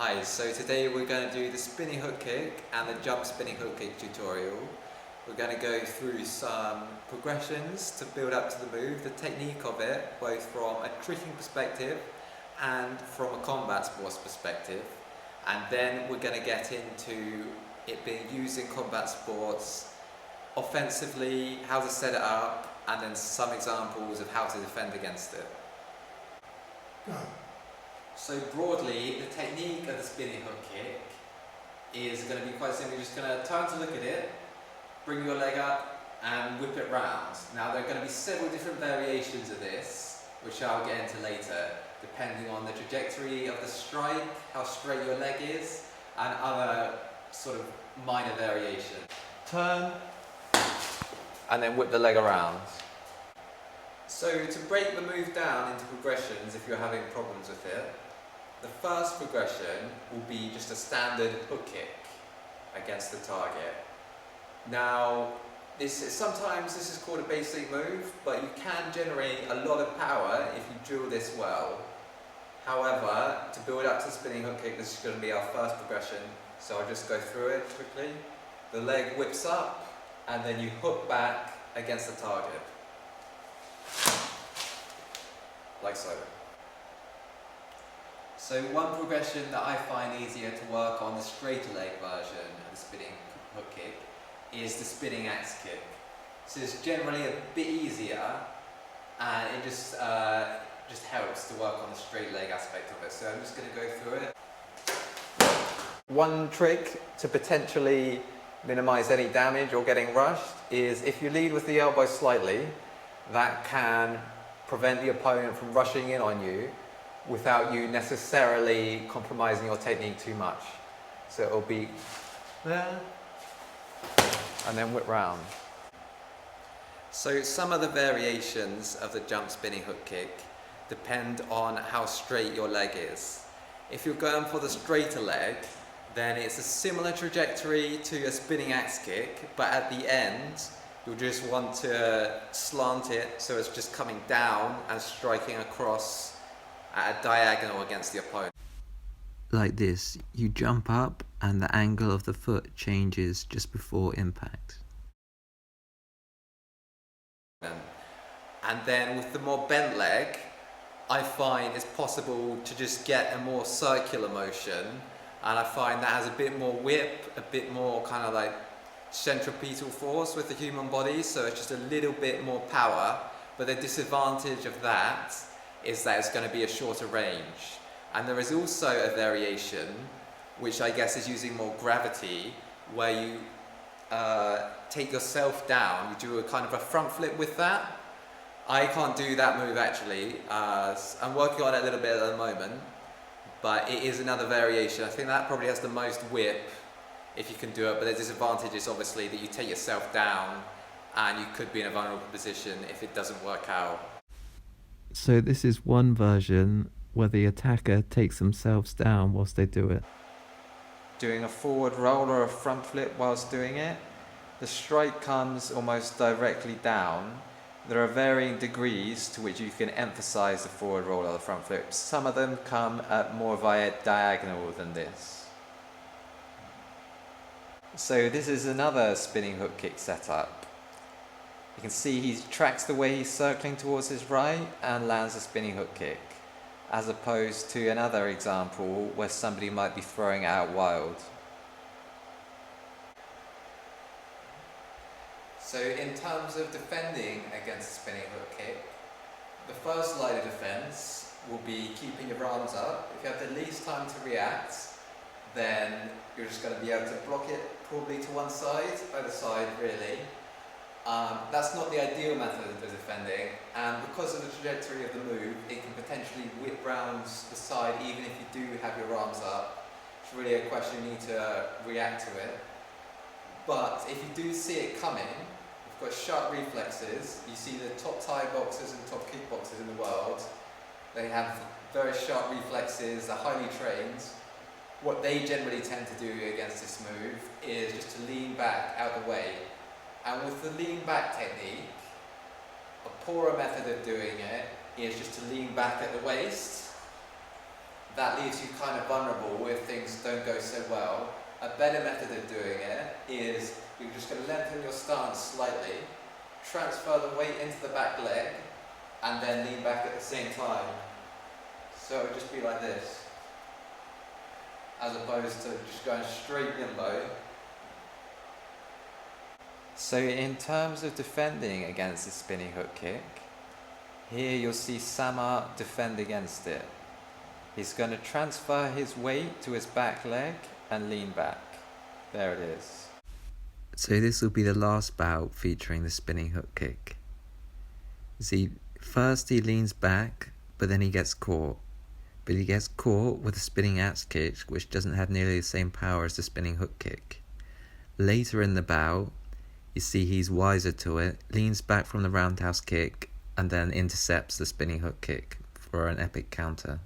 Hi, so today we're going to do the spinning hook kick and the jump spinning hook kick tutorial. We're going to go through some progressions to build up to the move, the technique of it, both from a tricking perspective and from a combat sports perspective. And then we're going to get into it being used in combat sports, offensively, how to set it up, and then some examples of how to defend against it. Go. So broadly, the technique of the spinning hook kick is going to be quite simple. You're just going to turn to look at it, bring your leg up and whip it round. Now there are going to be several different variations of this, which I'll get into later, depending on the trajectory of the strike, how straight your leg is, and other sort of minor variations. Turn and then whip the leg around. So to break the move down into progressions, if you're having problems with it, the first progression will be just a standard hook kick against the target. Now, sometimes this is called a basic move, but you can generate a lot of power if you drill this well. However, to build up to the spinning hook kick, this is going to be our first progression, so I'll just go through it quickly. The leg whips up, and then you hook back against the target. Like so. So one progression that I find easier to work on the straighter leg version of the spinning hook kick is the spinning axe kick. So it's generally a bit easier, and it just helps to work on the straight leg aspect of it. So I'm just going to go through it. One trick to potentially minimize any damage or getting rushed is if you lead with the elbow slightly, that can prevent the opponent from rushing in on you without you necessarily compromising your technique too much. So it'll be there and then whip round. So some of the variations of the jump spinning hook kick depend on how straight your leg is. If you're going for the straighter leg, then it's a similar trajectory to a spinning axe kick, but at the end you'll just want to slant it so it's just coming down and striking across at a diagonal against the opponent. Like this, you jump up and the angle of the foot changes just before impact. And then with the more bent leg, I find it's possible to just get a more circular motion, and I find that has a bit more whip, a bit more kind of like centripetal force with the human body, so it's just a little bit more power. But the disadvantage of that is that it's going to be a shorter range. And there is also a variation, which I guess is using more gravity, where you take yourself down, you do a kind of a front flip with that. I can't do that move actually. I'm working on it a little bit at the moment, but it is another variation. I think that probably has the most whip if you can do it, but the disadvantage is obviously that you take yourself down and you could be in a vulnerable position if it doesn't work out. So this is one version where the attacker takes themselves down whilst they do it. Doing a forward roll or a front flip whilst doing it, the strike comes almost directly down. There are varying degrees to which you can emphasize the forward roll or the front flip. Some of them come at more via diagonal than this. So this is another spinning hook kick setup. You can see he tracks the way he's circling towards his right and lands a spinning hook kick, as opposed to another example where somebody might be throwing out wild. So in terms of defending against a spinning hook kick, the first line of defense will be keeping your arms up. If you have the least time to react, then you're just going to be able to block it probably to one side, either side really. That's not the ideal method of defending, and because of the trajectory of the move, it can potentially whip round the side even if you do have your arms up. It's really a question you need to react to it. But if you do see it coming, you've got sharp reflexes. You see the top Thai boxers and top kickboxers in the world, they have very sharp reflexes, they're highly trained. What they generally tend to do against this move is just to lean back out the way. And with the lean back technique, a poorer method of doing it is just to lean back at the waist, that leaves you kind of vulnerable if things don't go so well. A better method of doing it is you're just going to lengthen your stance slightly, transfer the weight into the back leg, and then lean back at the same time. So it would just be like this, as opposed to just going straight limbo. So in terms of defending against the spinning hook kick, here you'll see Samart defend against it. He's going to transfer his weight to his back leg and lean back. There it is. So this will be the last bout featuring the spinning hook kick. See, first he leans back, but then he gets caught. But he gets caught with a spinning axe kick, which doesn't have nearly the same power as the spinning hook kick. Later in the bout, you see he's wiser to it, leans back from the roundhouse kick, and then intercepts the spinning hook kick for an epic counter.